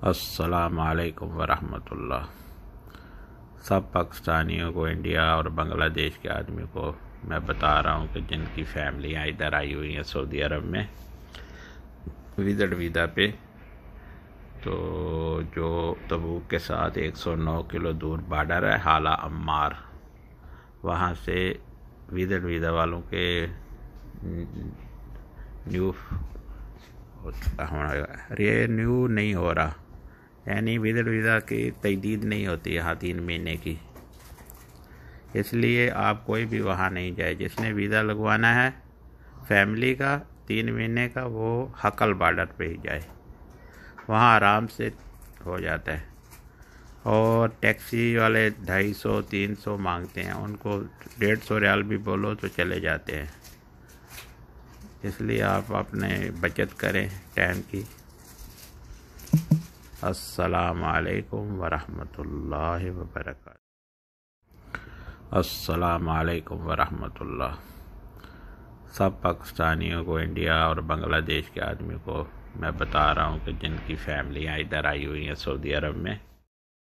السلام علیکم ورحمۃ اللہ۔ سب پاکستانیوں کو، انڈیا اور بنگلہ دیش کے آدمی کو میں بتا رہا ہوں کہ جن کی فیملیاں ادھر آئی ہوئی ہیں سعودی عرب میں وزٹ ویزا پہ، تو جو تبوک کے ساتھ 109 کلو دور بارڈر ہے حالہ عمار، وہاں سے وزٹ ویزا والوں کے رینیو نہیں ہو رہا، یعنی وزٹ ویزا کی تجدید نہیں ہوتی یہاں 3 مہینے کی، اس لیے آپ کوئی بھی وہاں نہیں جائے۔ جس نے ویزا لگوانا ہے فیملی کا 3 مہینے کا، وہ حقل بارڈر پہ ہی جائے، وہاں آرام سے ہو جاتا ہے۔ اور ٹیکسی والے 250-300 مانگتے ہیں، ان کو 150 ریال بھی بولو تو چلے جاتے ہیں، اس لیے آپ اپنے بچت کریں ٹائم کی۔ السلام علیکم ورحمۃ اللہ وبرکاتہ۔ السلام علیکم ورحمۃ اللہ۔ سب پاکستانیوں کو، انڈیا اور بنگلہ دیش کے آدمی کو میں بتا رہا ہوں کہ جن کی فیملیاں ادھر آئی ہوئی ہیں سعودی عرب میں